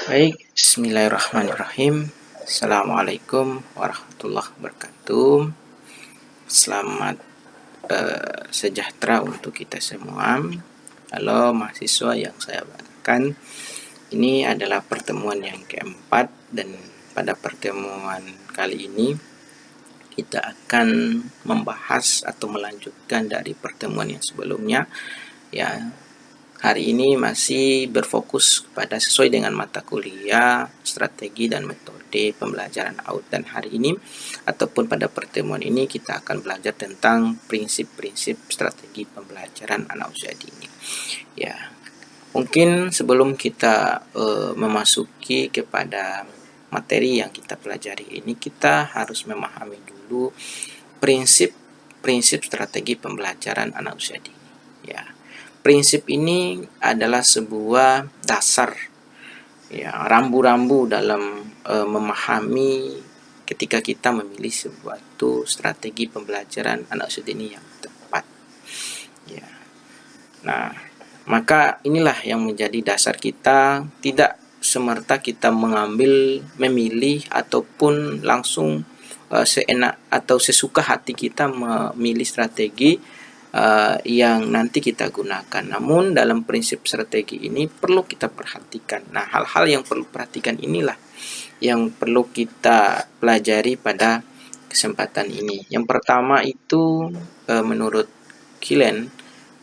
Baik, bismillahirrahmanirrahim. Assalamualaikum warahmatullahi wabarakatuh. Selamat sejahtera untuk kita semua. Halo mahasiswa yang saya banggakan. Ini adalah pertemuan yang keempat dan pada pertemuan kali ini kita akan membahas atau melanjutkan dari pertemuan yang sebelumnya. Ya, hari ini masih berfokus pada sesuai dengan mata kuliah, strategi dan metode pembelajaran AUD. Dan hari ini ataupun pada pertemuan ini kita akan belajar tentang prinsip-prinsip strategi pembelajaran anak usia dini. Ya, mungkin sebelum kita memasuki kepada materi yang kita pelajari ini, kita harus memahami dulu prinsip strategi pembelajaran anak usia dini. Ya. Prinsip ini adalah sebuah dasar, ya, rambu-rambu dalam memahami ketika kita memilih suatu strategi pembelajaran anak usia dini yang tepat. Ya. Nah, maka inilah yang menjadi dasar kita, tidak semerta kita memilih ataupun langsung seenak atau sesuka hati kita memilih strategi yang nanti kita gunakan. Namun dalam prinsip strategi ini perlu kita perhatikan. Nah, hal-hal yang perlu perhatikan inilah yang perlu kita pelajari pada kesempatan ini. Yang pertama itu menurut Killen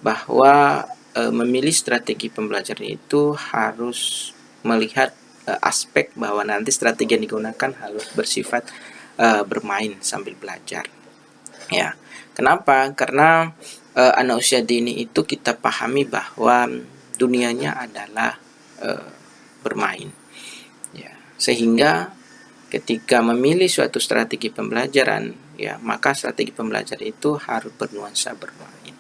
bahwa memilih strategi pembelajaran itu harus melihat aspek bahwa nanti strategi yang digunakan harus bersifat bermain sambil belajar. Ya, kenapa? Karena anak usia dini itu kita pahami bahwa dunianya adalah bermain. Ya, sehingga ketika memilih suatu strategi pembelajaran, ya, maka strategi pembelajaran itu harus bernuansa bermain.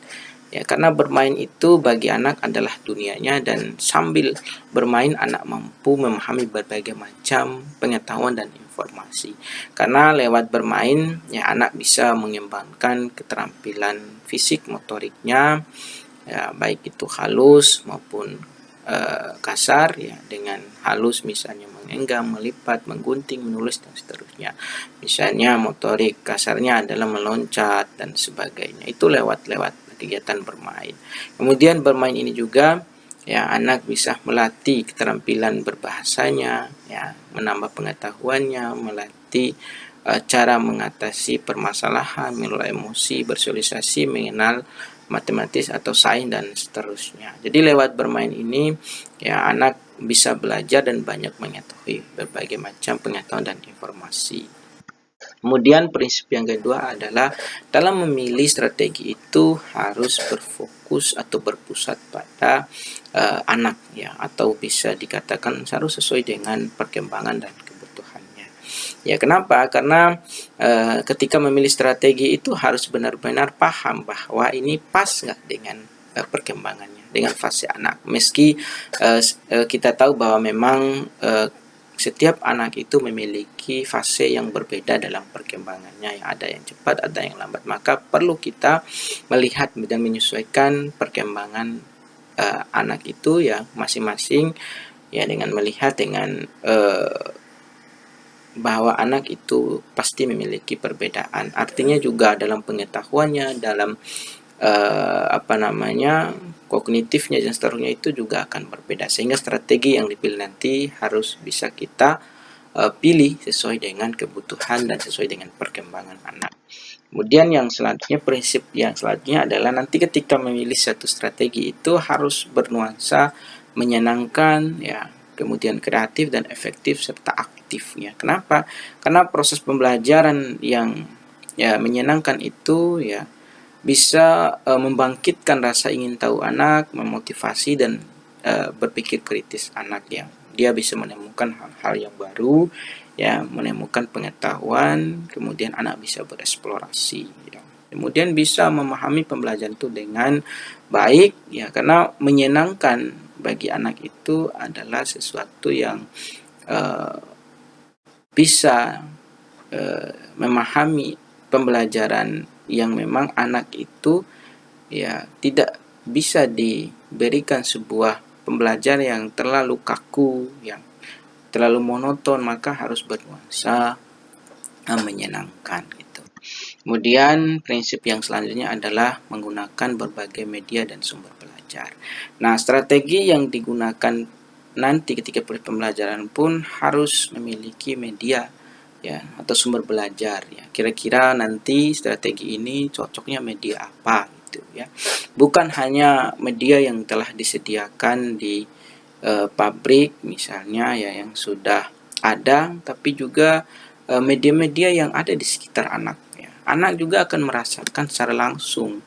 Ya, karena bermain itu bagi anak adalah dunianya, dan sambil bermain anak mampu memahami berbagai macam pengetahuan dan informasi. Karena lewat bermain, ya, anak bisa mengembangkan keterampilan fisik motoriknya, ya, baik itu halus maupun kasar, ya, dengan halus misalnya mengenggam, melipat, menggunting, menulis dan seterusnya. Misalnya motorik kasarnya adalah meloncat dan sebagainya. Itu lewat kegiatan bermain. Kemudian bermain ini juga, ya, anak bisa melatih keterampilan berbahasanya, ya, menambah pengetahuannya, melatih cara mengatasi permasalahan, mengelola emosi, bersosialisasi, mengenal matematis atau sains dan seterusnya. Jadi lewat bermain ini, ya, anak bisa belajar dan banyak mengetahui berbagai macam pengetahuan dan informasi. Kemudian prinsip yang kedua adalah dalam memilih strategi itu harus berfokus atau berpusat pada anak, ya, atau bisa dikatakan harus sesuai dengan perkembangan dan kebutuhannya. Ya, kenapa? Karena ketika memilih strategi itu harus benar-benar paham bahwa ini pas nggak dengan perkembangannya, dengan fase anak. Meski kita tahu bahwa memang setiap anak itu memiliki fase yang berbeda dalam perkembangannya, yang ada yang cepat, ada yang lambat. Maka perlu kita melihat dan menyesuaikan perkembangan anak itu, ya, masing-masing, ya, dengan melihat dengan bahwa anak itu pasti memiliki perbedaan. Artinya juga dalam pengetahuannya, dalam kognitifnya dan seterusnya itu juga akan berbeda, sehingga strategi yang dipilih nanti harus bisa kita pilih sesuai dengan kebutuhan dan sesuai dengan perkembangan anak. Kemudian prinsip yang selanjutnya adalah nanti ketika memilih satu strategi itu harus bernuansa menyenangkan, ya, kemudian kreatif dan efektif serta aktifnya. Kenapa? Karena proses pembelajaran yang, ya, menyenangkan itu, ya, bisa membangkitkan rasa ingin tahu anak, memotivasi dan berpikir kritis anak, ya. Dia bisa menemukan hal-hal yang baru, ya, menemukan pengetahuan, kemudian anak bisa bereksplorasi, ya. Kemudian bisa memahami pembelajaran itu dengan baik, ya, karena menyenangkan bagi anak itu adalah sesuatu yang bisa memahami pembelajaran yang memang anak itu, ya, tidak bisa diberikan sebuah pembelajaran yang terlalu kaku, yang terlalu monoton, maka harus bernuansa menyenangkan gitu. Kemudian prinsip yang selanjutnya adalah menggunakan berbagai media dan sumber belajar. Nah, strategi yang digunakan nanti ketika pembelajaran pun harus memiliki media ya atau sumber belajar ya. Kira-kira nanti strategi ini cocoknya media apa gitu ya. Bukan hanya media yang telah disediakan di pabrik misalnya ya yang sudah ada, tapi juga media-media yang ada di sekitar anak ya. Anak juga akan merasakan secara langsung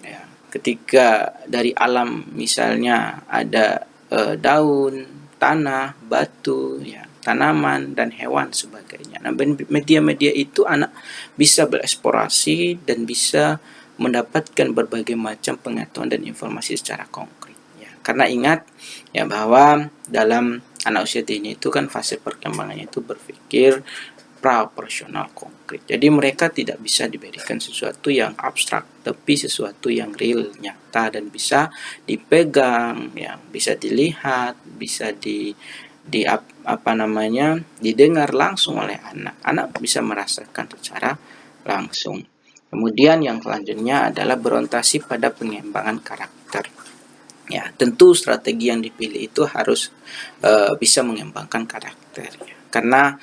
ya, ketika dari alam misalnya ada daun, tanah, batu ya, tanaman dan hewan sebagainya. Nah, media-media itu anak bisa bereksplorasi dan bisa mendapatkan berbagai macam pengetahuan dan informasi secara konkret ya. Karena ingat ya bahwa dalam anak usia dini itu kan fase perkembangannya itu berpikir proporsional konkret. Jadi mereka tidak bisa diberikan sesuatu yang abstrak, tapi sesuatu yang real, nyata dan bisa dipegang, yang bisa dilihat, bisa didengar langsung oleh anak. Anak bisa merasakan secara langsung. Kemudian yang selanjutnya adalah berorientasi pada pengembangan karakter. Ya, tentu strategi yang dipilih itu harus bisa mengembangkan karakter ya. Karena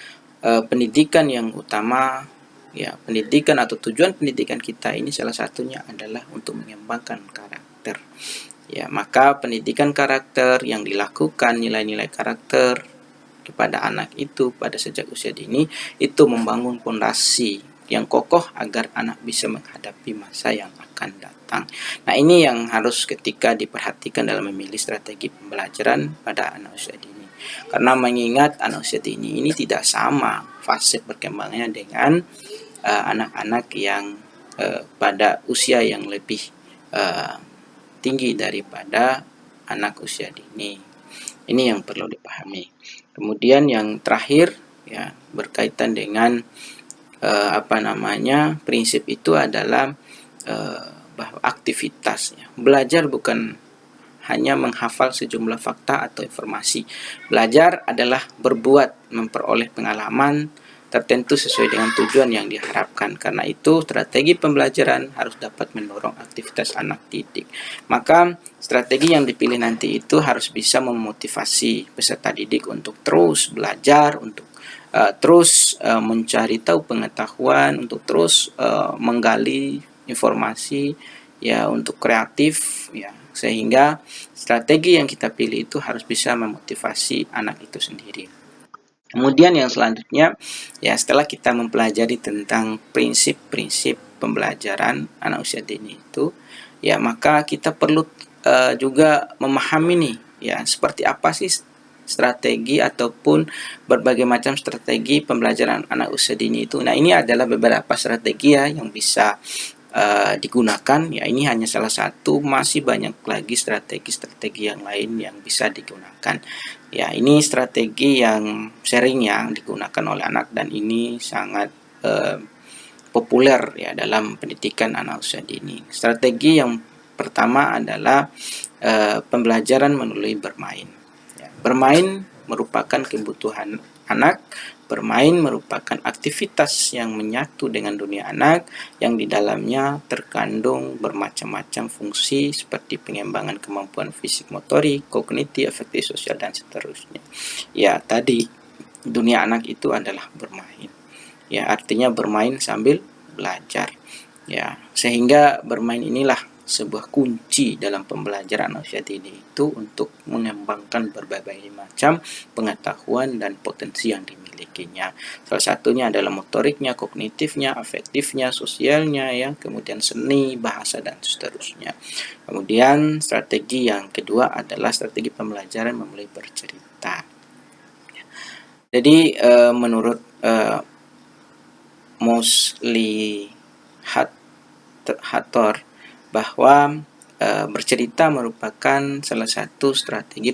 pendidikan yang utama ya, pendidikan atau tujuan pendidikan kita ini salah satunya adalah untuk mengembangkan karakter. Ya, maka pendidikan karakter yang dilakukan, nilai-nilai karakter kepada anak itu pada sejak usia dini itu membangun fondasi yang kokoh agar anak bisa menghadapi masa yang akan datang. Nah, ini yang harus ketika diperhatikan dalam memilih strategi pembelajaran pada anak usia dini. Karena mengingat anak usia dini ini tidak sama fase perkembangannya dengan anak-anak yang pada usia yang lebih tinggi daripada anak usia dini. Ini yang perlu dipahami. Kemudian yang terakhir ya berkaitan dengan prinsip itu adalah bahwa aktivitas ya. Belajar bukan hanya menghafal sejumlah fakta atau informasi. Belajar adalah berbuat, memperoleh pengalaman tertentu sesuai dengan tujuan yang diharapkan. Karena itu, strategi pembelajaran harus dapat mendorong aktivitas anak didik. Maka, strategi yang dipilih nanti itu harus bisa memotivasi peserta didik untuk terus belajar, untuk terus mencari tahu pengetahuan, untuk terus menggali informasi, ya, untuk kreatif, ya, sehingga strategi yang kita pilih itu harus bisa memotivasi anak itu sendiri. Kemudian yang selanjutnya, ya setelah kita mempelajari tentang prinsip-prinsip pembelajaran anak usia dini itu, ya maka kita perlu juga memahami nih, ya seperti apa sih strategi ataupun berbagai macam strategi pembelajaran anak usia dini itu. Nah, ini adalah beberapa strategi ya yang bisa digunakan ya. Ini hanya salah satu, masih banyak lagi strategi-strategi yang lain yang bisa digunakan ya. Ini strategi yang sering yang digunakan oleh anak dan ini sangat populer ya dalam pendidikan anak usia dini. Strategi yang pertama adalah pembelajaran melalui bermain ya. Bermain merupakan kebutuhan anak. Bermain merupakan aktivitas yang menyatu dengan dunia anak yang di dalamnya terkandung bermacam-macam fungsi seperti pengembangan kemampuan fisik motorik, kognitif, afektif, sosial, dan seterusnya. Ya, tadi dunia anak itu adalah bermain. Ya, artinya bermain sambil belajar. Ya, sehingga bermain inilah sebuah kunci dalam pembelajaran usia dini itu untuk mengembangkan berbagai macam pengetahuan dan potensi yang dimilikinya. Salah satunya adalah motoriknya, kognitifnya, afektifnya, sosialnya ya, kemudian seni, bahasa dan seterusnya. Kemudian strategi yang kedua adalah strategi pembelajaran melalui bercerita. Jadi menurut Mosley Hathor bahwa bercerita merupakan salah satu strategi